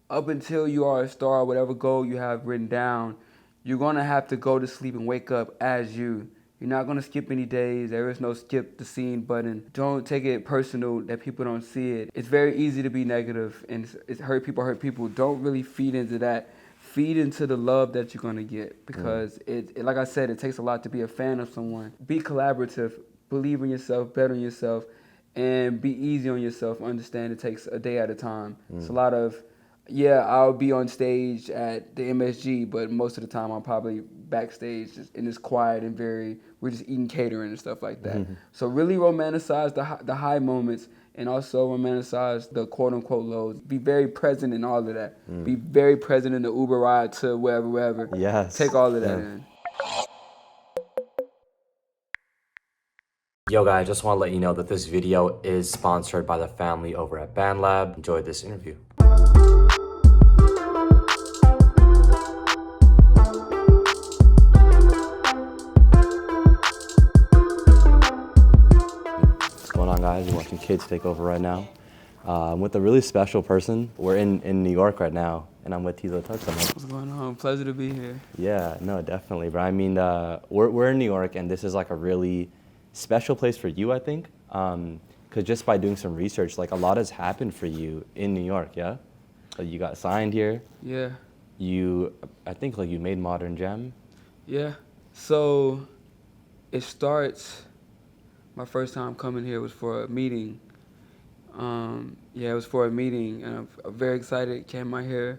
up until you are a star, whatever goal you have written down, you're gonna have to go to sleep and wake up as you. You're not gonna skip any days. There is no skip the scene button. Don't take it personal that people don't see it. It's very easy to be negative and it's hurt people hurt people. Don't really feed into that. Feed into the love that you're gonna get because it like I said, it takes a lot to be a fan of someone. Be collaborative, believe in yourself, bet on yourself, and be easy on yourself. Understand it takes a day at a time. It's a lot of, yeah, I'll be on stage at the MSG, but most of the time I'm probably backstage just, and it's quiet and we're just eating catering and stuff like that. So really romanticize the high moments and also romanticize the quote unquote lows. Be very present in all of that. Be very present in the Uber ride to wherever. Yes. Take all of that in. Yo guys, just want to let you know that this video is sponsored by the family over at BandLab. Enjoy this interview. What's going on, guys? You're watching Kids Take Over right now. I'm with a really special person. We're in New York right now, and I'm with Teezo Touchdown. What's going on? Pleasure to be here. Yeah, no, definitely. But I mean, we're in New York, and this is like a really special place for you, I think. Because just by doing some research, like a lot has happened for you in New York, yeah? Like you got signed here. Yeah. I think like you made Modern Jam. Yeah. So it starts, my first time coming here was for a meeting. Yeah, it was for a meeting, and I'm very excited. Came out here,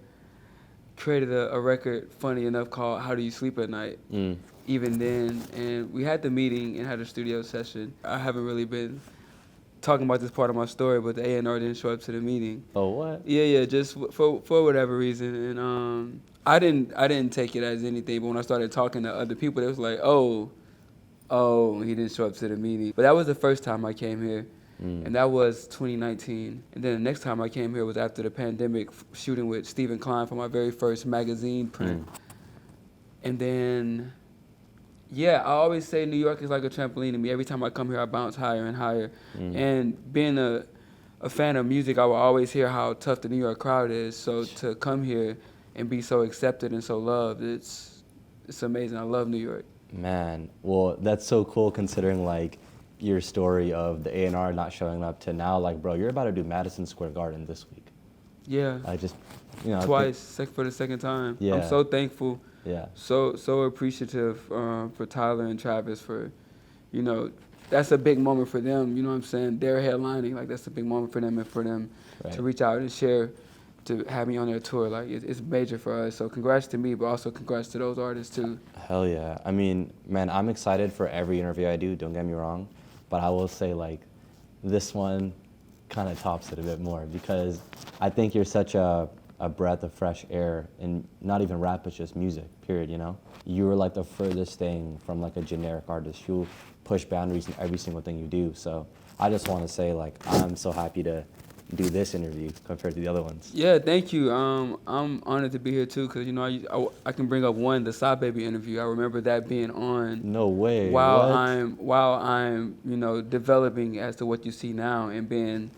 created a record, funny enough, called How Do You Sleep at Night? Even then, and we had the meeting and had a studio session. I haven't really been talking about this part of my story, but the A&R didn't show up to the meeting. Oh, what? Yeah, just for whatever reason, and I didn't take it as anything. But when I started talking to other people, it was like, oh, he didn't show up to the meeting. But that was the first time I came here, and that was 2019. And then the next time I came here was after the pandemic, shooting with Stephen Klein for my very first magazine print, and then. Yeah, I always say New York is like a trampoline to me. Every time I come here, I bounce higher and higher. And being a fan of music, I will always hear how tough the New York crowd is. So to come here and be so accepted and so loved, it's amazing. I love New York. Man, well, that's so cool considering like your story of the A&R not showing up to now, like, bro, you're about to do Madison Square Garden this week. Yeah. I just, Twice, for the second time. Yeah. I'm so thankful. Yeah. So appreciative for Tyler and Travis for, that's a big moment for them. You know what I'm saying? They're headlining. Like, that's a big moment for them and for them to reach out and share, to have me on their tour. Like, it's major for us. So congrats to me, but also congrats to those artists, too. Hell yeah. I mean, man, I'm excited for every interview I do. Don't get me wrong. But I will say, like, this one kind of tops it a bit more because I think you're such a breath of fresh air, and not even rap, it's just music, period, You were like the furthest thing from like a generic artist. You push boundaries in every single thing you do. So I just want to say, like, I'm so happy to do this interview compared to the other ones. Yeah, thank you. I'm honored to be here too, because I can bring up the Sahbabii interview. I remember that being on. No way. While what? I'm developing as to what you see now and being,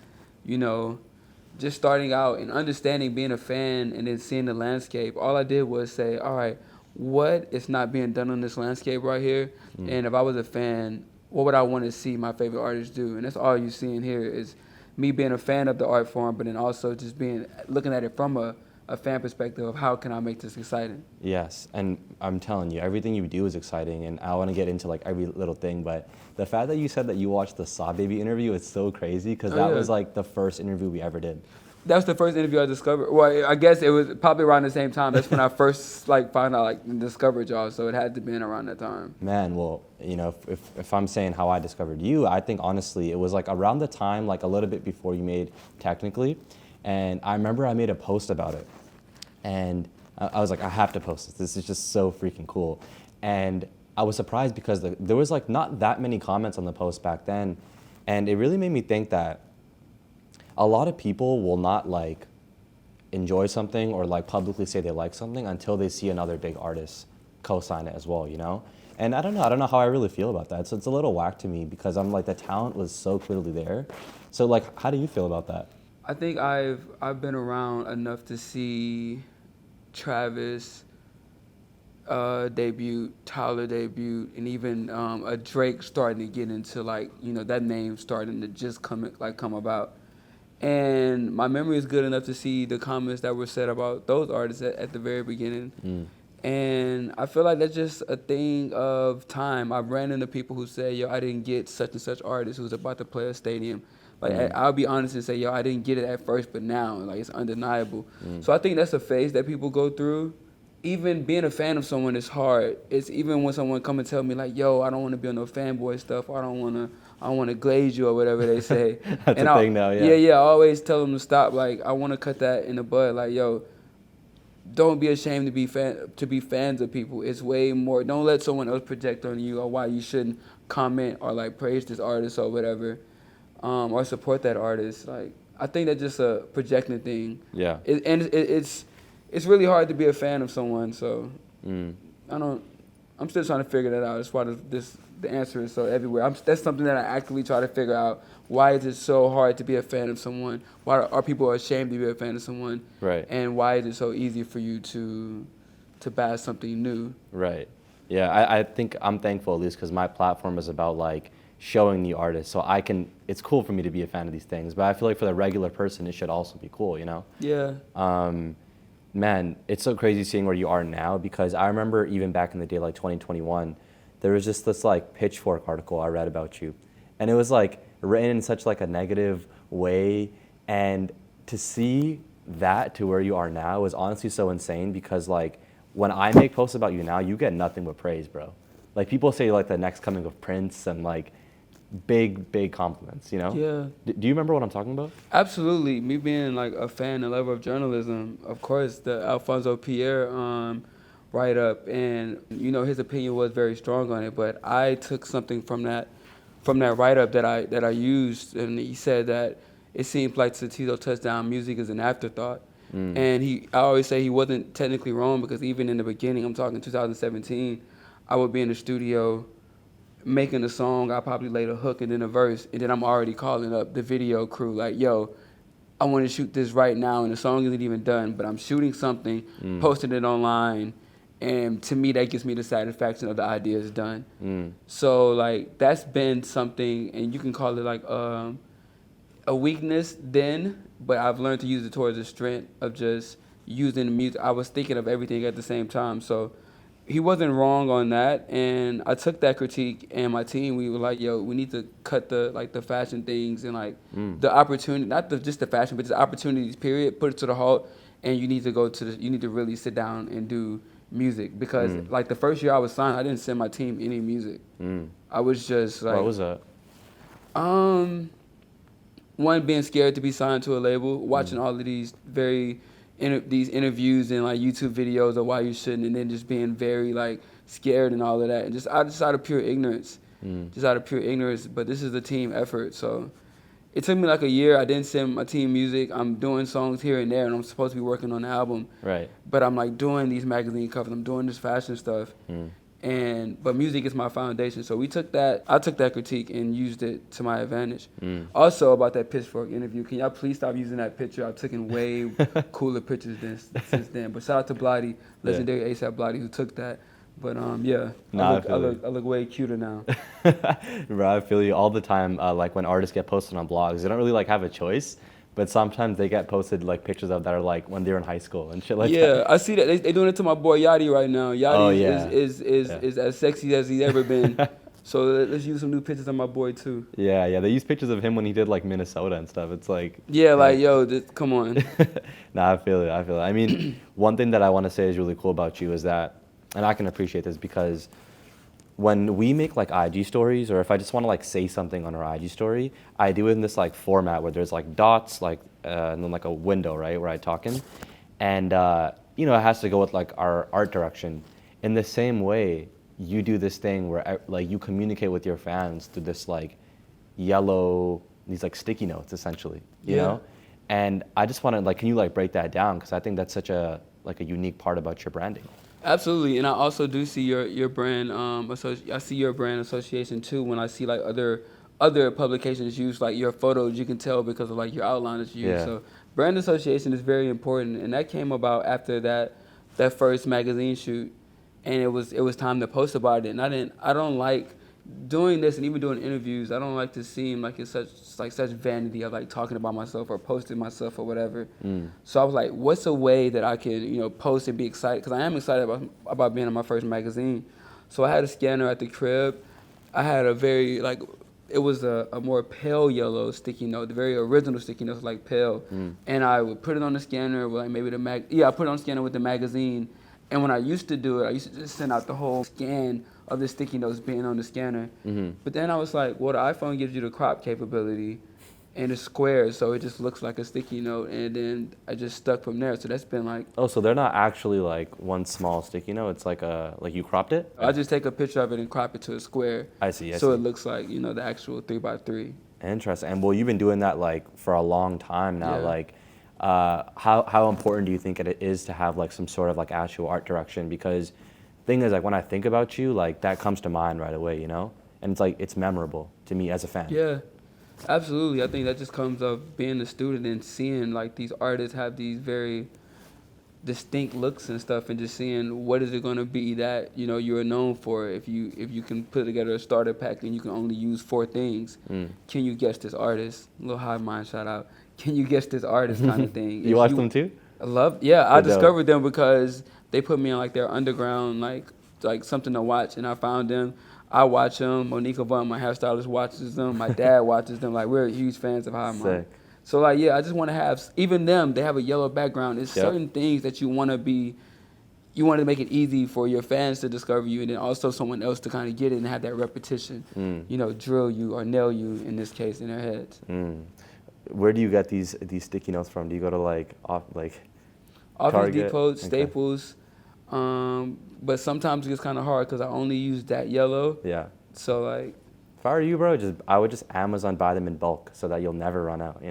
just starting out and understanding being a fan and then seeing the landscape. All I did was say, all right, what is not being done on this landscape right here? And if I was a fan, what would I want to see my favorite artists do? And that's all you see in here is me being a fan of the art form, but then also just looking at it from a fan perspective of how can I make this exciting. Yes, and I'm telling you, everything you do is exciting, and I want to get into like every little thing, but the fact that you said that you watched the Sahbabii interview is so crazy, because that was like the first interview we ever did. That was the first interview I discovered. Well, I guess it was probably around the same time. That's when I first found out, discovered y'all, so it had to be around that time. Man, well, if I'm saying how I discovered you, I think honestly it was like around the time, like a little bit before you made Technically, and I remember I made a post about it. And I was like, I have to post this. This is just so freaking cool. And I was surprised because there was like not that many comments on the post back then. And it really made me think that a lot of people will not like enjoy something or like publicly say they like something until they see another big artist co-sign it as well, And I don't know how I really feel about that. So it's a little whack to me because I'm like, the talent was so clearly there. So like, how do you feel about that? I think I've been around enough to see Travis debut, Tyler debut, and even a Drake starting to get into like that name starting to just come about. And my memory is good enough to see the comments that were said about those artists at the very beginning. And I feel like that's just a thing of time. I've ran into people who say, yo, I didn't get such and such artist who's about to play a stadium. Like, I'll be honest and say, yo, I didn't get it at first, but now, like, it's undeniable. So I think that's a phase that people go through. Even being a fan of someone is hard. It's even when someone come and tell me, like, yo, I don't want to be on no fanboy stuff, or I don't want to glaze you, or whatever they say. That's a thing now, yeah. Yeah, I always tell them to stop. Like, I want to cut that in the bud. Like, yo, don't be ashamed to be fans of people. It's way more. Don't let someone else project on you or why you shouldn't comment or like praise this artist or whatever, or support that artist. Like, I think that's just a projecting thing. Yeah. It's really hard to be a fan of someone. So I'm still trying to figure that out. That's why the answer is so everywhere. That's something that I actively try to figure out. Why is it so hard to be a fan of someone? Why are people ashamed to be a fan of someone? Right. And why is it so easy for you to bash something new? Right. Yeah, I think I'm thankful at least because my platform is about like showing new artists. So it's cool for me to be a fan of these things, but I feel like for the regular person, it should also be cool, you know? Yeah. Man, it's so crazy seeing where you are now because I remember even back in the day, like 2021, there was just this like Pitchfork article I read about you. And it was like written in such like a negative way. And to see that to where you are now is honestly so insane because like when I make posts about you now, you get nothing but praise, bro. Like people say like the next coming of Prince and like big compliments, you know? Yeah. Do you remember what I'm talking about? Absolutely. Me being like a fan and lover of journalism, of course, the Alfonso Pierre write-up, and his opinion was very strong on it. But I took something from that write-up that I used, and he said that it seems like the Teezo Touchdown music is an afterthought. And I always say he wasn't technically wrong because even in the beginning, I'm talking 2017, I would be in the studio making a song. I probably laid a hook and then a verse, and then I'm already calling up the video crew like, yo, I want to shoot this right now, and the song isn't even done, but I'm shooting something, posting it online, and to me that gives me the satisfaction of the idea is done. So like that's been something, and you can call it like a weakness then, but I've learned to use it towards a strength of just using the music. I was thinking of everything at the same time, so he wasn't wrong on that, and I took that critique, and my team, we were like, yo, we need to cut the fashion things and like the opportunity, not just the fashion, but the opportunities, period, put it to the halt, and you need to really sit down and do music, because like the first year I was signed, I didn't send my team any music. I was just like... What was that? One, being scared to be signed to a label, watching all of these these interviews and like YouTube videos of why you shouldn't, and then just being very like scared and all of that, and just out of pure ignorance, But this is a team effort, so it took me like a year. I didn't send my team music. I'm doing songs here and there, and I'm supposed to be working on the album. Right. But I'm like doing these magazine covers. I'm doing this fashion stuff. But music is my foundation. So I took that critique and used it to my advantage. Also about that Pitchfork interview, can y'all please stop using that picture? I've taken way cooler pictures since then. But shout out to Blotty, legendary ASAP Blotty, who took that. But yeah, I look way cuter now. Bro, I feel you all the time. Like when artists get posted on blogs, they don't really like have a choice. But sometimes they get posted like pictures of that are like when they're in high school and shit like that. Yeah, I see that. They doing it to my boy Yachty right now. Yachty is as sexy as he's ever been. So let's use some new pictures of my boy too. Yeah. They use pictures of him when he did like Minnesota and stuff. It's like... Yeah, like, yo, come on. Nah, I feel it. I mean, one thing that I want to say is really cool about you is that, and I can appreciate this because when we make like IG stories, or if I just want to like say something on our IG story, I do it in this like format where there's like dots, like and then like a window, right, where I talk in, and it has to go with like our art direction. In the same way, you do this thing where like you communicate with your fans through this like these like sticky notes essentially, you know. And I just want to like, can you like break that down, because I think that's such a unique part about your branding. Absolutely, and I also do see your brand. I see your brand association too when I see like other other publications use like your photos, you can tell because of like your outline that you use. Yeah. So brand association is very important, and that came about after that first magazine shoot, and it was time to post about it. And I don't like doing this, and even doing interviews. I don't like to seem like it's such vanity of like talking about myself or posting myself or whatever. So I was like, what's a way that I can post and be excited? Because I am excited about being on my first magazine. So I had a scanner at the crib. I had a very it was a more pale yellow sticky note. The very original sticky note was like pale, and I would put it on the scanner with like maybe I put it on the scanner with the magazine. And when I used to do it, I used to just send out the whole scan of the sticky notes being on the scanner. But then I was like, well, the iPhone gives you the crop capability, and it's square, so it just looks like a sticky note. And then I just stuck from there. So that's been like. Oh, so they're not actually like one small sticky note. It's like you cropped it. I just take a picture of it and crop it to a square. I see. So it looks like the actual 3x3. Interesting. And well, you've been doing that like for a long time now. Yeah. Like, how important do you think it is to have like some sort of like actual art direction? Because thing is, like, when I think about you, like that comes to mind right away, and it's like it's memorable to me as a fan. Yeah, absolutely. I think that just comes of being a student and seeing like these artists have these very distinct looks and stuff, and just seeing what is it going to be that you're known for. If you can put together a starter pack and you can only use 4 things, can you guess this artist? A little high mind shout out. Can you guess this artist kind of thing? You watch them too? I discovered them because they put me on like their underground like something to watch, and I found them. I watch them. Monica Vaughn, my hairstylist, watches them. My dad watches them. Like, we're huge fans of High Mind. So like, yeah, I just want to have even them. They have a yellow background. It's certain things that you want to be. You want to make it easy for your fans to discover you, and then also someone else to kind of get it and have that repetition. Drill you or nail you in this case in their heads. Where do you get these sticky notes from? Do you go to Office Depot, Staples, but sometimes it gets kind of hard because I only use that yellow. Yeah. So like, if I were you, bro, I would just Amazon buy them in bulk so that you'll never run out.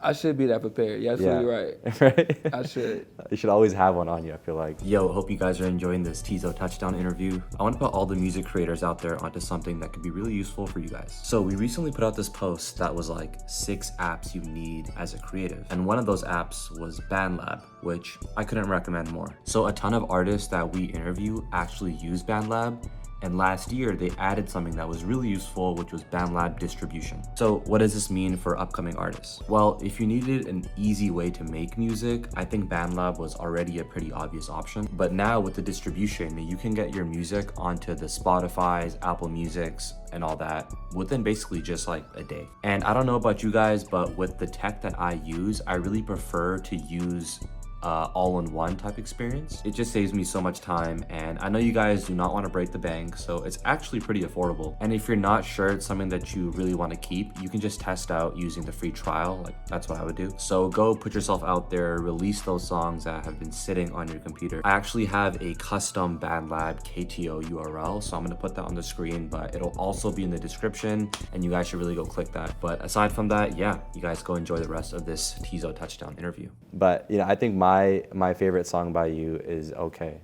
I should be that prepared. You're absolutely right. Right? I should. You should always have one on you, I feel like. Yo, hope you guys are enjoying this Teezo Touchdown interview. I want to put all the music creators out there onto something that could be really useful for you guys. So we recently put out this post that was like 6 apps you need as a creative. And one of those apps was BandLab, which I couldn't recommend more. So a ton of artists that we interview actually use BandLab. And last year, they added something that was really useful, which was BandLab distribution. So what does this mean for upcoming artists? Well, if you needed an easy way to make music, I think BandLab was already a pretty obvious option. But now with the distribution, you can get your music onto the Spotify's, Apple Music's, and all that within basically just like a day. And I don't know about you guys, but with the tech that I use, I really prefer to use all-in-one type experience. It just saves me so much time, and I know you guys do not want to break the bank, so it's actually pretty affordable. And if you're not sure it's something that you really want to keep, you can just test out using the free trial. Like, that's what I would do. So go put yourself out there, release those songs that have been sitting on your computer. I actually have a custom BandLab KTO URL, so I'm going to put that on the screen, but it'll also be in the description, and you guys should really go click that. But aside from that, yeah, you guys go enjoy the rest of this Teezo Touchdown interview. But I think my favorite song by you is Okay.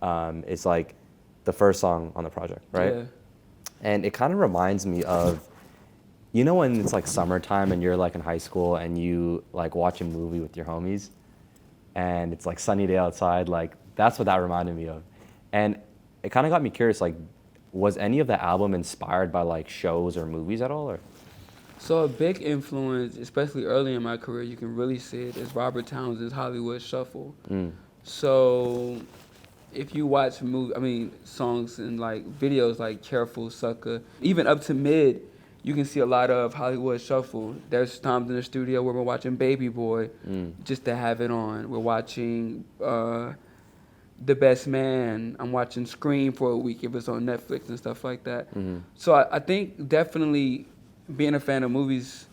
It's like the first song on the project, right? Yeah. And it kind of reminds me of, when it's like summertime and you're like in high school and you like watch a movie with your homies and it's like sunny day outside, like that's what that reminded me of. And it kind of got me curious, like, was any of the album inspired by like shows or movies at all? Or? So a big influence, especially early in my career, you can really see it, is Robert Townsend's Hollywood Shuffle. So if you watch songs and like videos like Careful, Sucker, even up to Mid, you can see a lot of Hollywood Shuffle. There's times in the studio where we're watching Baby Boy just to have it on. We're watching The Best Man. I'm watching Scream for a week if it's on Netflix and stuff like that. So I think definitely being a fan of movies,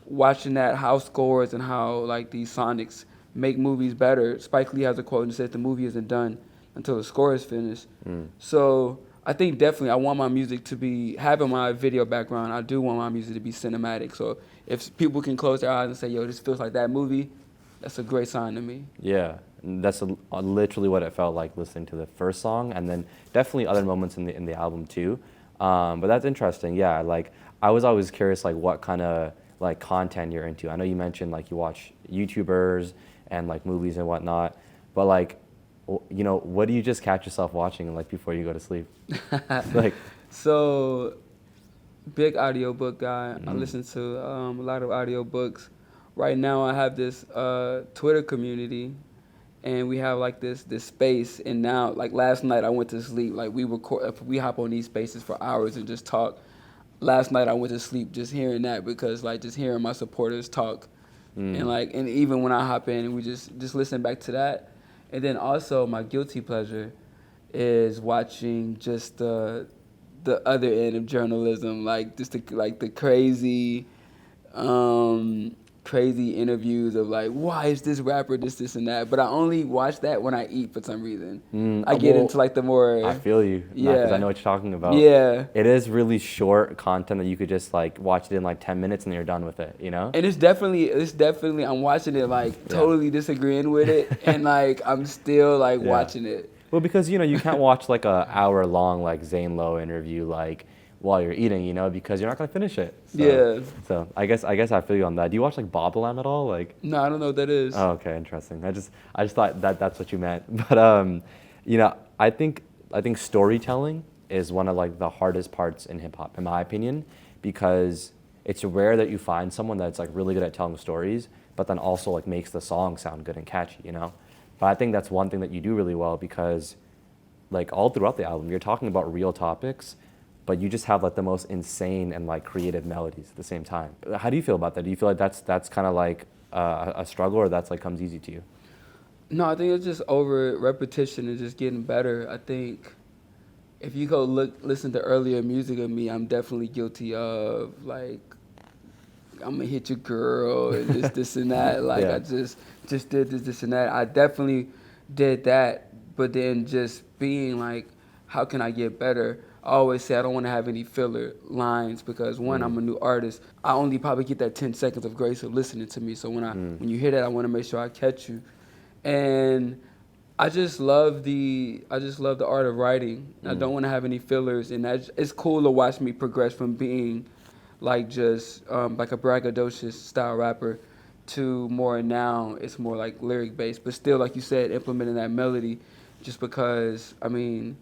watching that, how scores and how like these sonics make movies better. Spike Lee has a quote and says the movie isn't done until the score is finished. So I think definitely I want my music to be, having my video background, I do want my music to be cinematic. So if people can close their eyes and say, yo, this feels like that movie, that's a great sign to me. Yeah, that's literally what it felt like listening to the first song, and then definitely other moments in the album too. But that's interesting. Yeah, like I was always curious, like what kind of like content you're into. I know you mentioned like you watch YouTubers and like movies and whatnot, but like, you know, what do you just catch yourself watching like before you go to sleep? Like, So, big audiobook guy. I listen to a lot of audiobooks. Right now, I have this Twitter community, and we have like this space. And now, like last night, I went to sleep. Like we hop on these spaces for hours and just talk. Last night, I went to sleep just hearing that because like just hearing my supporters talk, and even when I hop in and we just listen back to that, and then also my guilty pleasure is watching just the other end of journalism, like just the crazy, crazy interviews of like, why is this rapper this and that? But I only watch that when I eat for some reason. I get into like the more. I feel you. Yeah. Because I know what you're talking about. Yeah. It is really short content that you could just like watch it in like 10 minutes and you're done with it, you know? And it's definitely, I'm watching it like totally disagreeing with it, and like I'm still like watching it. Well, because you know you can't watch like a hour long like Zane Lowe interview like while you're eating, you know, because you're not gonna finish it. So, Yeah. So I guess I feel you on that. Do you watch like BandLab at all? Like. No, I don't know what that is. Oh, okay, interesting. I just thought that's what you meant. But you know, I think storytelling is one of like the hardest parts in hip hop, in my opinion, because it's rare that you find someone that's like really good at telling stories, but then also like makes the song sound good and catchy, you know. But I think that's one thing that you do really well because, like all throughout the album, you're talking about real topics, but you just have like the most insane and like creative melodies at the same time. How do you feel about that? Do you feel like that's kind of like a struggle, or that's like comes easy to you? No, I think it's just over repetition and just getting better. I think if you go listen to earlier music of me, I'm definitely guilty of like I'm gonna hit your girl and this and that. Like I just did this and that. I definitely did that, but then just being like, how can I get better? I always say I don't want to have any filler lines because one, I'm a new artist. I only probably get that 10 seconds of grace of listening to me. So when you hear that, I want to make sure I catch you. And I just love the art of writing. I don't want to have any fillers, and it's cool to watch me progress from being like just like a braggadocious style rapper to more now it's more like lyric based, but still like you said, implementing that melody, just because I mean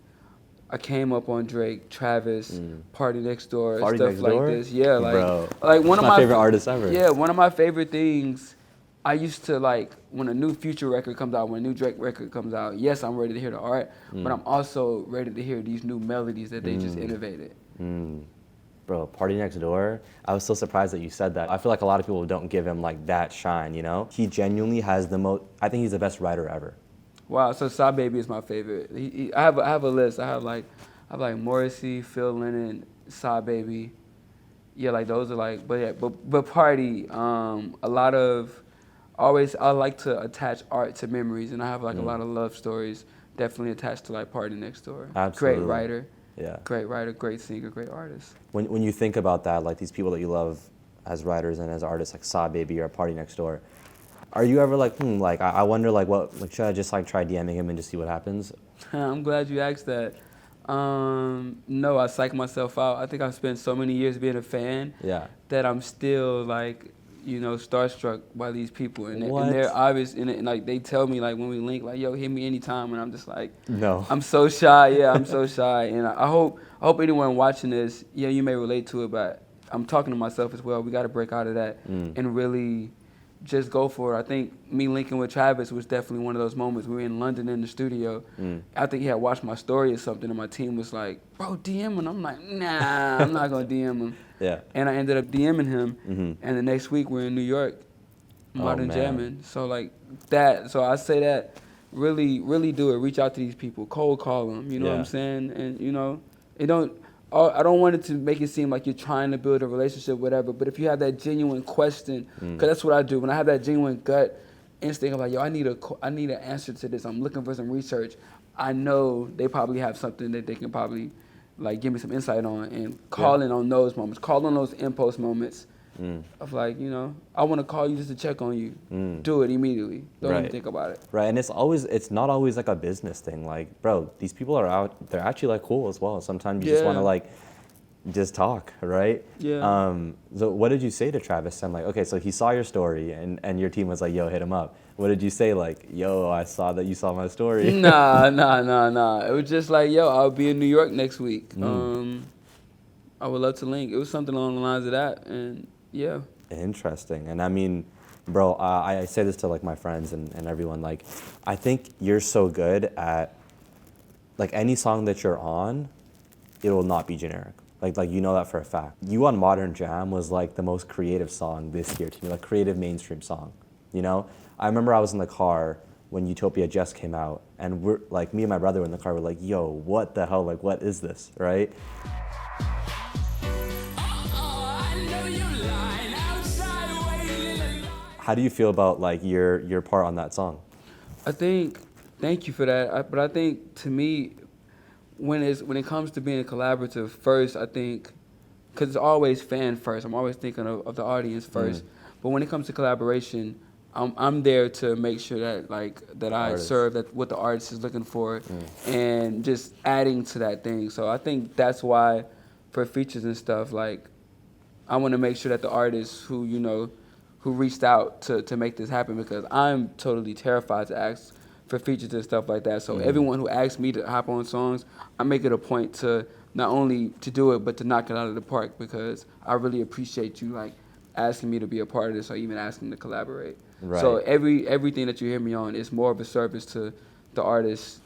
I came up on Drake, Travis, Partynextdoor, stuff like this. Yeah, like Bro, like one of my favorite artists ever. Yeah, one of my favorite things. I used to like when a new Future record comes out, when a new Drake record comes out. Yes, I'm ready to hear the art, but I'm also ready to hear these new melodies that they just innovated. Bro, Partynextdoor, I was so surprised that you said that. I feel like a lot of people don't give him like that shine, you know? He genuinely has the most, I think he's the best writer ever. Wow, so Sahbabii is my favorite. I have a list. I have like Morrissey, Phil Lennon, Sahbabii. Yeah, like those are like, but Party, a lot of, always I like to attach art to memories, and I have like a lot of love stories definitely attached to like Partynextdoor. Absolutely. Great writer. Yeah. Great writer, great singer, great artist. When you think about that, like these people that you love as writers and as artists, like Sahbabii or Partynextdoor, are you ever like, like I wonder like what, like should I just like try DMing him and just see what happens? I'm glad you asked that. No, I psych myself out. I think I've spent so many years being a fan that I'm still like, you know, starstruck by these people, and they're obvious, and like they tell me like when we link, like yo, hit me anytime, and I'm just like, no, I'm so shy. Yeah, I'm so shy, and I hope anyone watching this, yeah, you may relate to it, but I'm talking to myself as well. We got to break out of that and really just go for it. I think me linking with Travis was definitely one of those moments. We were in London in the studio. I think he had watched my story or something, and my team was like, bro, DM him. I'm like, nah, I'm not going to DM him. Yeah. And I ended up DMing him, and the next week we're in New York, modern jamming. So like that, so I say that, really, really do it. Reach out to these people, cold call them, you know what I'm saying? And you know, I don't want it to make it seem like you're trying to build a relationship, whatever. But if you have that genuine question, because that's what I do. When I have that genuine gut instinct of like, yo, I need an answer to this. I'm looking for some research. I know they probably have something that they can probably like give me some insight on, and calling on those moments, call on those impulse moments of like, you know, I want to call you just to check on you. Do it immediately. Don't even think about it. Right, and it's not always like a business thing. Like, bro, these people are out, they're actually like cool as well. Sometimes you just want to like just talk, right? Yeah. So what did you say to Travis? I'm like, okay, so he saw your story and your team was like, yo, hit him up. What did you say? Like, yo, I saw that you saw my story. Nah. It was just like, yo, I'll be in New York next week. I would love to link. It was something along the lines of that, and yeah. Interesting. And I mean, bro, I say this to like my friends and everyone, like, I think you're so good at, like, any song that you're on, it will not be generic. Like you know that for a fact. You on Modern Jam was like the most creative song this year to me, like creative mainstream song, you know? I remember I was in the car when Utopia just came out, and we're like, me and my brother were in the car, we're like, yo, what the hell, like, what is this, right? How do you feel about like your part on that song? I think, thank you for that. But I think to me, when it comes to being collaborative, first I think, because it's always fan first. I'm always thinking of the audience first. But when it comes to collaboration, I'm there to make sure that I serve that what the artist is looking for, and just adding to that thing. So I think that's why, for features and stuff, like I want to make sure that the artists who who reached out to make this happen, because I'm totally terrified to ask for features and stuff like that. So everyone who asks me to hop on songs, I make it a point to not only to do it, but to knock it out of the park, because I really appreciate you like asking me to be a part of this or even asking to collaborate. Right. So everything that you hear me on is more of a service to the artist,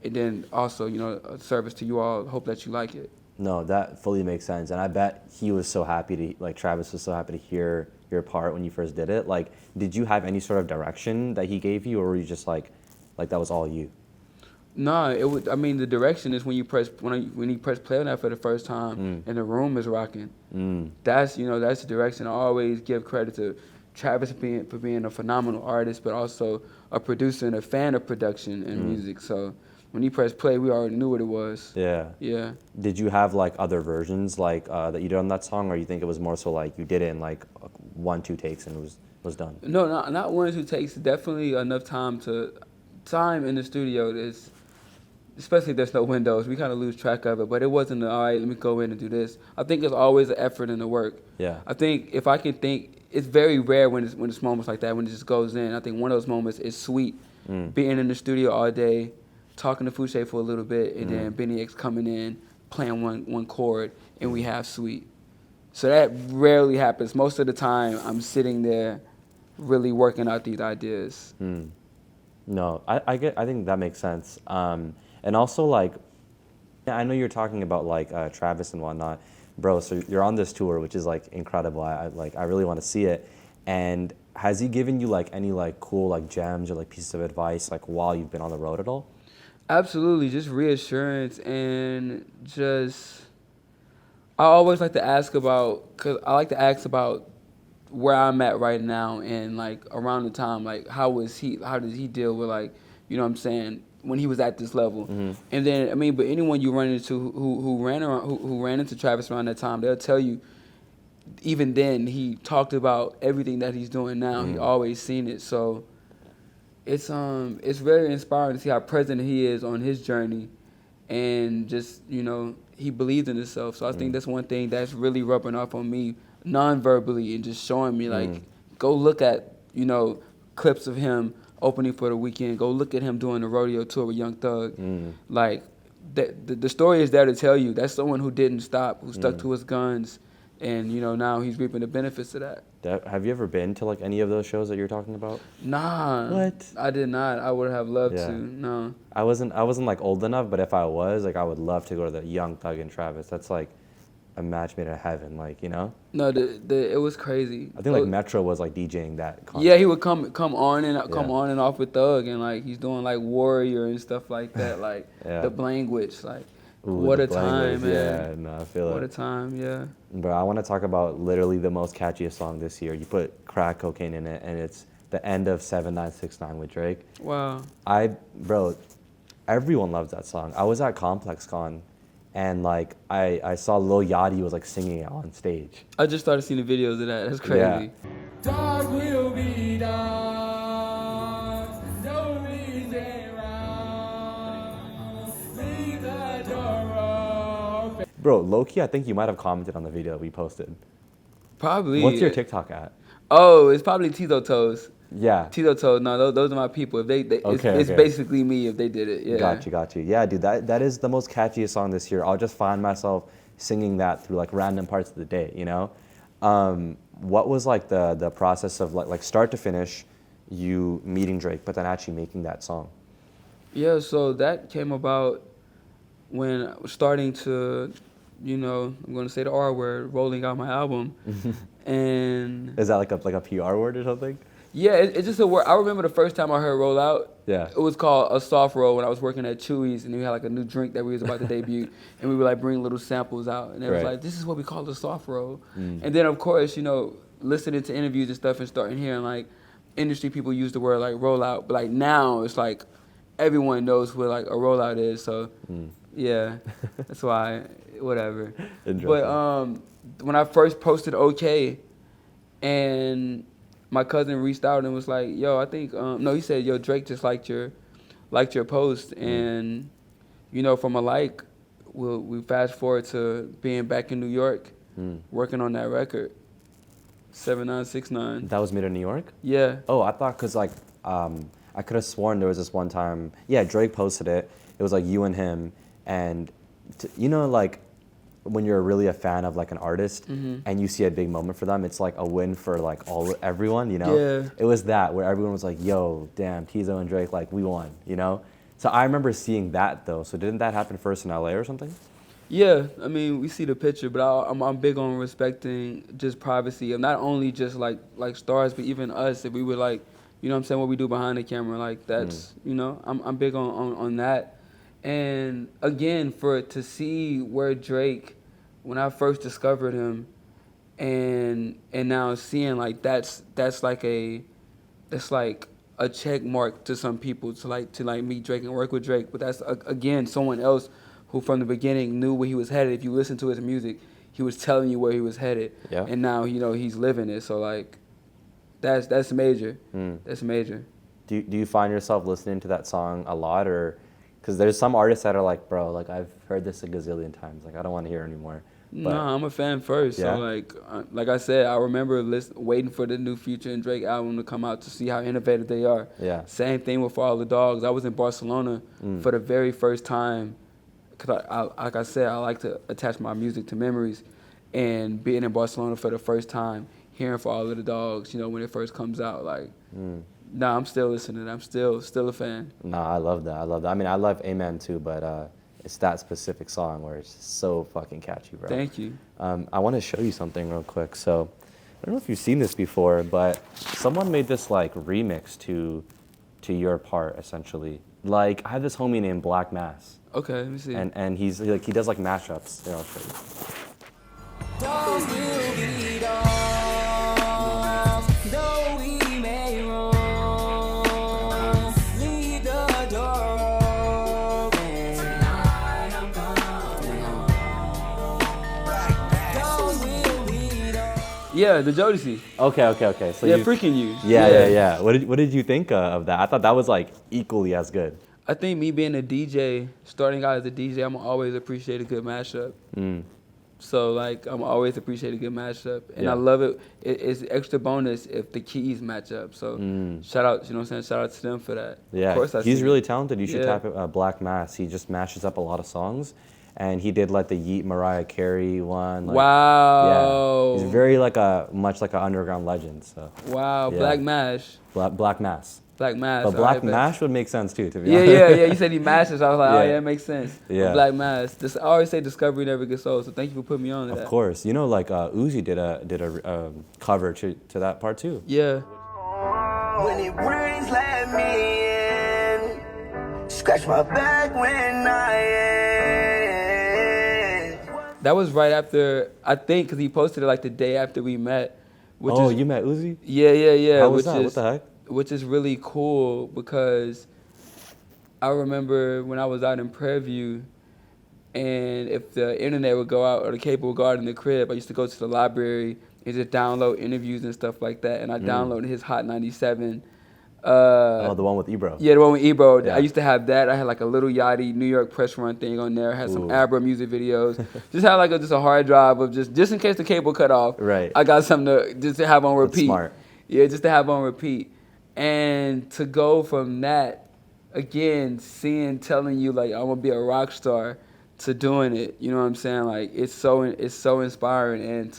and then also a service to you all. Hope that you like it. No, that fully makes sense. And I bet he was so happy to, like, Travis was so happy to hear your part when you first did it. Like, did you have any sort of direction that he gave you, or were you just like that was all you? No, it would. I mean, the direction is when you press when you press play on that for the first time, and the room is rocking. That's that's the direction. I always give credit to Travis for being a phenomenal artist, but also a producer and a fan of production and music. So when he pressed play, we already knew what it was. Yeah. Yeah. Did you have like other versions like that you did on that song, or you think it was more so like you did it in like 1-2 takes and it was done? No, not 1 or 2 takes. Definitely enough time in the studio. Is especially if there's no windows, we kind of lose track of it. But it wasn't all right, let me go in and do this. I think it's always an effort and the work. Yeah. I think if I can think, it's very rare when it's moments like that, when it just goes in. I think one of those moments is Sweet. Being in the studio all day, talking to Fouché for a little bit, and then Benny X coming in, playing one chord, and we have Sweet. So that rarely happens. Most of the time, I'm sitting there really working out these ideas. No, I think that makes sense. And also, like, I know you're talking about like Travis and whatnot, bro. So you're on this tour, which is like incredible. I really want to see it. And has he given you like any like cool like gems or like pieces of advice like while you've been on the road at all? Absolutely, just reassurance, and just I always like to ask about, cause I like to ask about where I'm at right now, and like around the time, like how did he deal with, like, you know what I'm saying, when he was at this level. And then I mean, but anyone you run into who ran into Travis around that time, they'll tell you even then he talked about everything that he's doing now. He always seen it. So it's very inspiring to see how present he is on his journey, and just he believes in himself. So I think that's one thing that's really rubbing off on me non-verbally, and just showing me like, go look at clips of him opening for the weekend. Go look at him doing the rodeo tour with Young Thug. Like the story is there to tell you. That's someone who didn't stop, who stuck to his guns, and now he's reaping the benefits of that. Have you ever been to like any of those shows that you're talking about? Nah. What? I did not. I would have loved to. No. I wasn't like old enough, but if I was, like, I would love to go to the Young Thug and Travis. That's like a match made in heaven, like, No, it was crazy. I think like Metro was like DJing that concert. Yeah, he would come on and off with Thug, and like he's doing like Warrior and stuff like that, like the language, like. Ooh, what a time, man. Yeah, no, I feel it. What a time, yeah. Bro, I want to talk about literally the most catchiest song this year. You put crack cocaine in it, and it's the end of 7969 with Drake. Wow. Bro, everyone loves that song. I was at ComplexCon, and like I saw Lil Yachty was like singing it on stage. I just started seeing the videos of that. That's crazy. Yeah. Dog will be dog. No reason wrong. Leave the door open. Bro, low-key, I think you might have commented on the video we posted. Probably. What's your TikTok at? Oh, it's probably Teezo Toes. Yeah. Teezo Toes. No, those are my people. If it's basically me if they did it. Yeah. Got you. Yeah, dude, that is the most catchiest song this year. I'll just find myself singing that through like random parts of the day, you know? What was like the process of like start to finish, you meeting Drake, but then actually making that song? Yeah, so that came about when I was starting to, I'm going to say the R word, rolling out my album. And Is that like a PR word or something? yeah, it's just a word. I remember the first time I heard roll out. Yeah. It was called a soft roll when I was working at Chewy's, and we had like a new drink that we was about to debut, and we would like bring little samples out, and it was like, this is what we call a soft roll. And then of course, listening to interviews and stuff and starting hearing like industry people use the word like roll out, but like now it's like everyone knows what like a rollout is. So yeah, that's why whatever. But when I first posted OK, and my cousin reached out and was like, yo, I think, no, he said, yo, Drake just liked your post. And, from a like, we fast forward to being back in New York, working on that record, 7969. That was made in New York? Yeah. Oh, I thought, because like, I could have sworn there was this one time, yeah, Drake posted it. It was like you and him. And, like, when you're really a fan of like an artist and you see a big moment for them, it's like a win for like everyone, Yeah. It was that where everyone was like, yo, damn, Teezo and Drake, like we won, So I remember seeing that though. So didn't that happen first in LA or something? Yeah, I mean, we see the picture, but I'm big on respecting just privacy of not only just like stars, but even us. If we would like, what we do behind the camera, like that's, I'm big on that. And again, to see where Drake, when I first discovered him, and now seeing like that's like a check mark to some people to meet Drake and work with Drake. But that's again someone else who from the beginning knew where he was headed. If you listen to his music, he was telling you where he was headed. Yeah. And now he's living it. So like that's major. That's major. Do you find yourself listening to that song a lot, or because there's some artists that are like, bro, like I've heard this a gazillion times, like I don't want to hear it anymore. No, I'm a fan first. Yeah? So like I said, I remember waiting for the new Future and Drake album to come out to see how innovative they are. Yeah. Same thing with For All the Dogs. I was in Barcelona for the very first time, because like I said, I like to attach my music to memories, and being in Barcelona for the first time, hearing For All of the Dogs, when it first comes out, like, nah, I'm still listening. I'm still a fan. Nah, I love that. I mean, I love Amen too, but it's that specific song where it's just so fucking catchy, bro. Thank you. I want to show you something real quick. So, I don't know if you've seen this before, but someone made this like remix to your part, essentially. Like, I have this homie named Blaccmass. Okay, let me see. And he does like mashups. Here, I'll show you. Those will be dogs, though we may roam. Leave the door open. Tonight I'm coming home. Those will be dogs. Yeah, the Jodeci. Okay. So Yeah, Freaking You. Yeah. What did you think of that? I thought that was like equally as good. I think me being a DJ, starting out as a DJ, I'm always appreciate a good mashup. So like I'm always appreciate a good mashup, and Yeah. I love it. It's extra bonus if the keys match up. So shout out, shout out to them for that. Yeah, Of course he's see really it. talented. You should tap it, Blaccmass. He just mashes up a lot of songs, and he did like the Yeet Mariah Carey one. Like, Wow. Yeah, he's very much like an underground legend. So. Wow, Yeah. Blaccmass. Blaccmass. Blaccmass. But all right, Blaccmass would make sense too, to be Yeah, honest. yeah. You said he mashes. I was like, oh Yeah. yeah, it makes sense. Yeah. Blaccmass. I always say discovery never gets old. So thank you for putting me on to that. Of course, like Uzi did a cover to that part too. Yeah. When it rains, let me in. Scratch my back when I end. That was right after, I think, because he posted it like the day after we met. You met Uzi? Yeah. How was that? What the heck? Which is really cool because I remember when I was out in Prairie View, and if the internet would go out or the cable would go out in the crib, I used to go to the library and just download interviews and stuff like that. And I downloaded his Hot 97 Oh, the one with Ebro. Yeah, the one with Ebro. Yeah. I used to have that. I had like a Lil Yachty New York press run thing on there. I had some Ooh. Abra music videos. Just had like just a hard drive of just in case the cable cut off. Right. I got something to just to have on That's repeat. smart. Yeah, just to have on repeat. And to go from that, again, telling you like I'm gonna be a rock star, to doing it. You know what I'm saying? Like it's so inspiring, and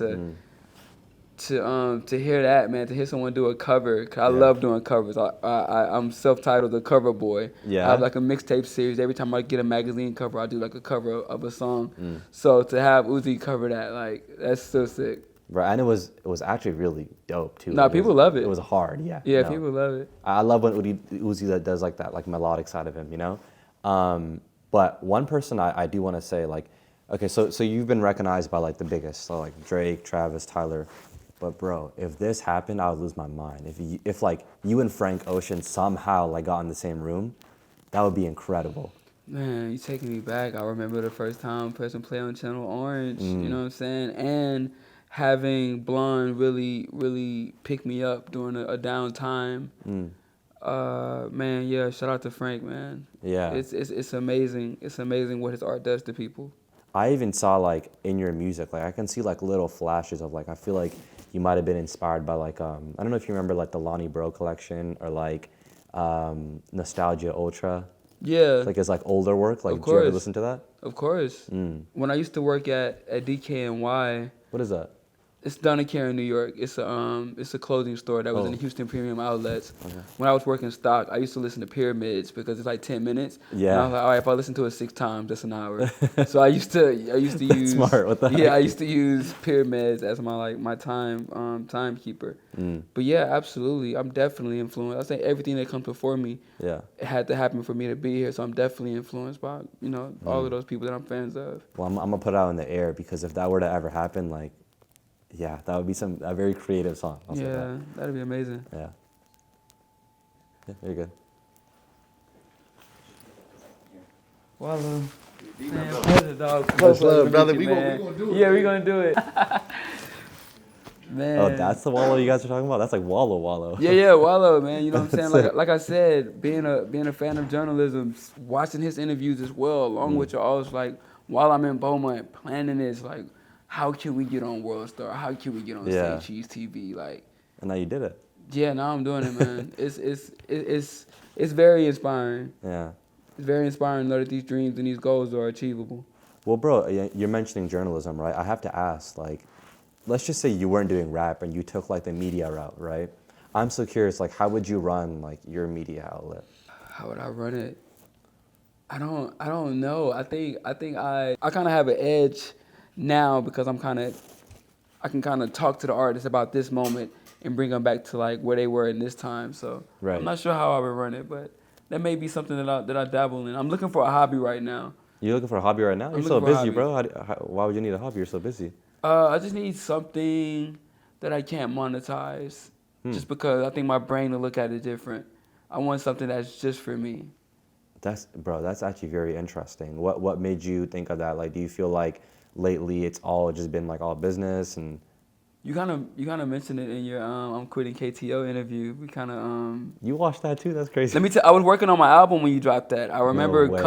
to hear that, man, to hear someone do a cover. 'Cause I love doing covers. I'm self-titled the cover boy. Yeah. I have like a mixtape series. Every time I get a magazine cover, I do like a cover of a song. So to have Uzi cover that, like that's so sick. Right, and it was actually really dope too. Nah, people love it. It was hard, yeah. Yeah, no. people love it. I love when Uzi that does like that, like melodic side of him, you know. But one person I do want to say, like, okay, so you've been recognized by like the biggest, so like Drake, Travis, Tyler. But bro, if this happened, I would lose my mind. If like you and Frank Ocean somehow like got in the same room, that would be incredible. Man, you taking me back. I remember the first time pressing play on Channel Orange. You know what I'm saying? And having Blonde really pick me up during a down time. Man, yeah, shout out to Frank, man. Yeah. It's amazing. It's amazing what his art does to people. I even saw like in your music, like I can see like little flashes of like, I feel like you might have been inspired by like, I don't know if you remember like the Lonnie Bro collection or like Nostalgia Ultra. Yeah. Like it's like older work. Like, Of did you ever course. listen to that? Of course. When I used to work at DKNY, What is that? it's done here in New York. It's a clothing store that was in the Houston Premium Outlets. Okay. When I was working stock, I used to listen to Pyramids because it's like 10 minutes. Yeah. And I was like, all right, if I listen to it 6 times, that's an hour. So I used to use smart. What the heck? Yeah, I used to use Pyramids as my timekeeper. But yeah, absolutely, I'm definitely influenced. I say everything that comes before me, Yeah. it had to happen for me to be here. So I'm definitely influenced by all of those people that I'm fans of. Well, I'm gonna put it out in the air because if that were to ever happen, like, yeah, that would be a very creative song. I'll say that. Yeah, that'd be amazing. Yeah. Yeah, you're good. Wallo. Man, pleasure, dog. Much love, brother. We We gonna do it. Yeah, we gonna do it. Man. Oh, that's the Wallo you guys are talking about? That's like Wallo. Yeah, Wallo, man. You know what I'm saying? That's Like I said, being a fan of journalism, watching his interviews as well, along with your always like while I'm in Beaumont planning this, like, how can we get on World Star? How can we get on Yeah. Say Cheese TV? Like, And now you did it. yeah, now I'm doing it, man. It's very inspiring. Yeah. It's very inspiring to know that these dreams and these goals are achievable. Well, bro, you're mentioning journalism, right? I have to ask, like, let's just say you weren't doing rap and you took like the media route, right? I'm so curious, like, how would you run like your media outlet? How would I run it? I don't know. I think I kind of have an edge now because I can kind of talk to the artists about this moment and bring them back to like where they were in this time. So Right. I'm not sure how I would run it, but that may be something that I dabble in. I'm looking for a hobby right now. You're looking for a hobby right now? You're I'm so looking for a busy, hobby. bro. Why would you need a hobby? You're so busy. I just need something that I can't monetize, just because I think my brain will look at it different. I want something that's just for me. That's actually very interesting. What made you think of that? Like, do you feel like lately it's all just been like all business and? You kind of mentioned it in your I'm quitting KTO interview. We kind of You watched that too? That's crazy. Let me tell. I was working on my album when you dropped that. I remember way.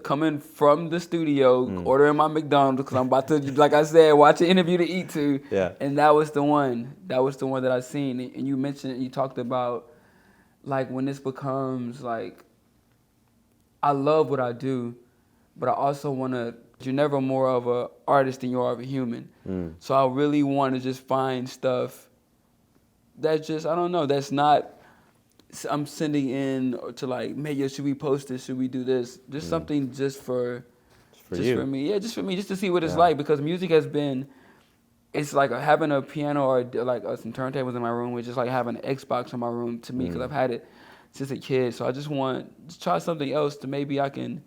coming from the studio, ordering my McDonald's because I'm about to, like I said, watch an interview to eat to. Yeah. And that was the one. That was the one that I seen. And you talked about, like, when this becomes like, I love what I do, but I also want to. You're never more of an artist than you are of a human. So I really want to just find stuff that's just, I don't know, that's not, I'm sending in to like, maybe should we post this? Should we do this? Just something just for you. for me. Yeah, just for me, just to see what it's like, because music has been, it's like having a piano or like some turntables in my room, which is like having an Xbox in my room to me, because I've had it since a kid. So I just want to try something else to maybe I can,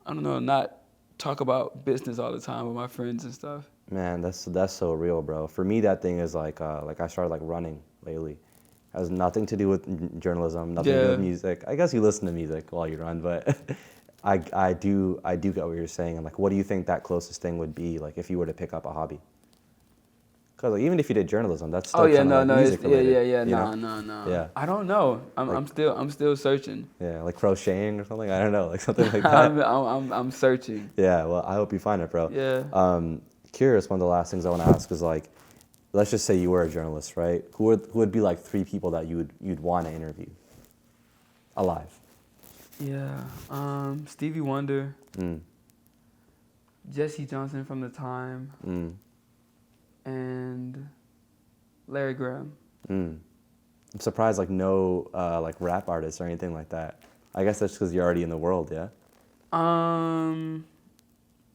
I don't know, not talk about business all the time with my friends and stuff. Man, that's so real, bro. For me, that thing is like I started like running lately. It has nothing to do with journalism, nothing to do with music. I guess you listen to music while you run, but I do get what you're saying. And like, what do you think that closest thing would be, like if you were to pick up a hobby? Because like, even if you did journalism, that's still Oh yeah, kind of no, like music related. yeah, you know? no. Yeah. I don't know. I'm still searching. Yeah, like crocheting or something. I don't know, like something like that. I'm searching. Yeah, well, I hope you find it, bro. Yeah. Curious, one of the last things I want to ask is like, let's just say you were a journalist, right? Who would be like 3 people that you'd want to interview, alive? Yeah. Stevie Wonder, Mm. Jesse Johnson from The Time, Mm. and Larry Graham. Mm. I'm surprised, like no like rap artists or anything like that. I guess that's because you're already in the world, yeah.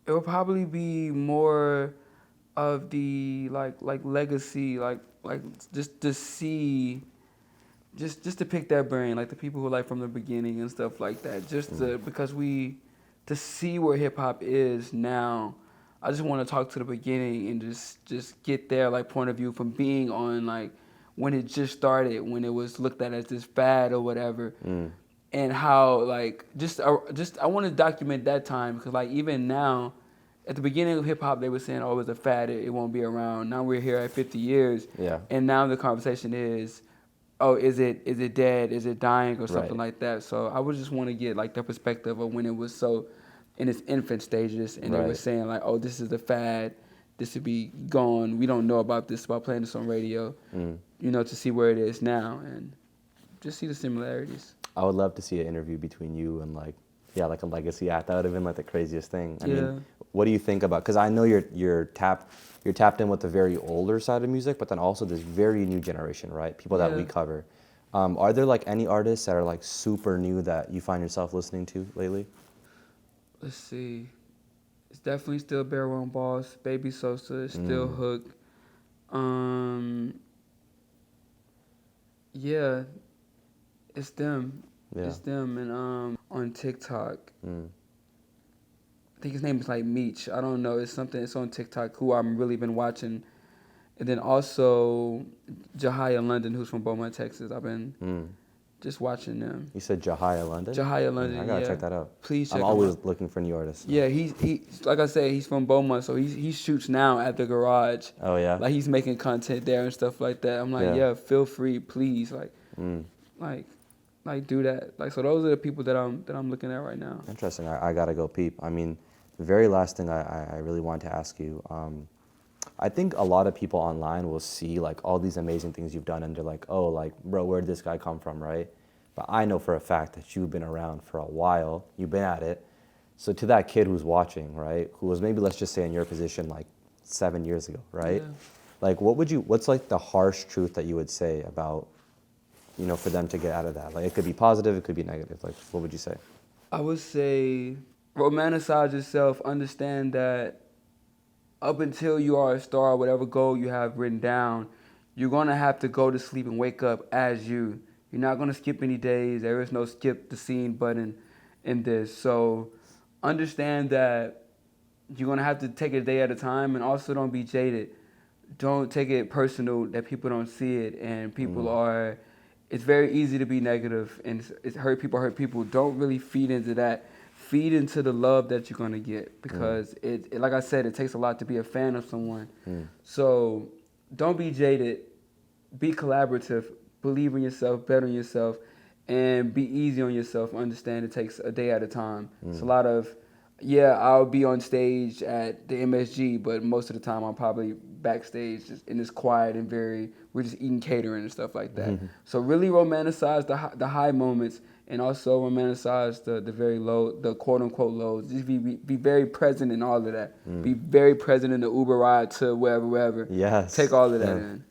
It will probably be more of the like legacy, like just to see, just to pick their brain, like the people who like from the beginning and stuff like that. Just to, because to see where hip hop is now. I just want to talk to the beginning and just get their like point of view from being on like when it just started, when it was looked at as this fad or whatever. And how like just I want to document that time, because like even now, at the beginning of hip hop they were saying, oh, it was a fad, it won't be around. Now we're here at 50 years, Yeah. and now the conversation is, oh, is it dead, is it dying, or something Right. like that. So I would just want to get like the perspective of when it was so in its infant stages, and they were Right. saying like, oh, this is the fad, this would be gone, we don't know about this, about playing this on radio, you know, to see where it is now and just see the similarities. I would love to see an interview between you and like a legacy act. That would have been like the craziest thing. I mean, what do you think about? Because I know you're tapped in with the very older side of music, but then also this very new generation, right? People that we cover. Are there like any artists that are like super new that you find yourself listening to lately? Let's see. It's definitely still Bear One Boss. Baby Sosa is still Hook. Yeah, it's them. Yeah. It's them. And on TikTok, I think his name is like Meech. I don't know. It's on TikTok, who I've really been watching. And then also Jahia London, who's from Beaumont, Texas. I've been just watching them. You said Jahia London? Jahia London, I gotta check that out. Please check I'm him always out. looking for new artists. Yeah, he like I said, he's from Beaumont, so he shoots now at the garage. Oh yeah. Like he's making content there and stuff like that. I'm like, yeah, feel free, please, like do that. Like, so those are the people that I'm looking at right now. Interesting. I gotta go peep. I mean, the very last thing I really wanted to ask you. I think a lot of people online will see like all these amazing things you've done, and they're like, oh, like, bro, where did this guy come from, right? But I know for a fact that you've been around for a while. You've been at it. So to that kid who's watching, right, who was maybe, let's just say, in your position like 7 years ago, right? Yeah. Like, what's like the harsh truth that you would say about, you know, for them to get out of that? Like, it could be positive, it could be negative. Like, what would you say? I would say romanticize yourself. Understand that up until you are a star, whatever goal you have written down, you're going to have to go to sleep and wake up as you. You're not going to skip any days. There is no skip the scene button in this. So understand that you're going to have to take it a day at a time, and also don't be jaded. Don't take it personal that people don't see it, and people are, it's very easy to be negative, and it's hurt people. Don't really feed into that. Feed into the love that you're going to get, because it, like I said, it takes a lot to be a fan of someone. So don't be jaded. Be collaborative. Believe in yourself, bet on yourself, and be easy on yourself. Understand it takes a day at a time. It's a lot of, I'll be on stage at the MSG, but most of the time I'm probably backstage just in this quiet and we're just eating catering and stuff like that. So really romanticize the high moments, and also romanticize the very low, the quote unquote lows. Just be very present in all of that. Be very present in the Uber ride to wherever. Yes. Take all of that in.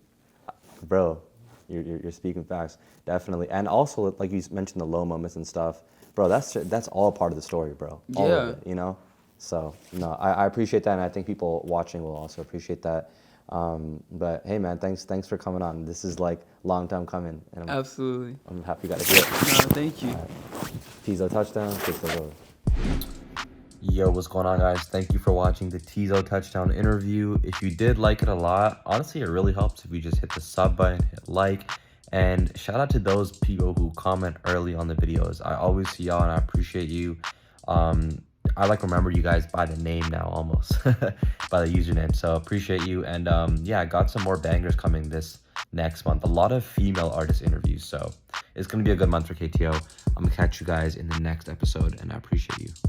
Bro, you're speaking facts, definitely. And also, like you mentioned, the low moments and stuff, bro. That's all part of the story, bro. All of it, you know. So no, I appreciate that, and I think people watching will also appreciate that. But hey, man, thanks for coming on. This is like long time coming, and Absolutely. I'm happy you got to do it. No, thank you. Teezo touchdown. Kidstakeover. Yo, what's going on, guys? Thank you for watching the Teezo Touchdown interview. If you did like it a lot, honestly, it really helps if you just hit the sub button, hit like, and shout out to those people who comment early on the videos. I always see y'all, and I appreciate you. I like remember you guys by the name now almost, by the username. So appreciate you. And yeah, I got some more bangers coming this next month. A lot of female artist interviews. So it's going to be a good month for KTO. I'm going to catch you guys in the next episode, and I appreciate you.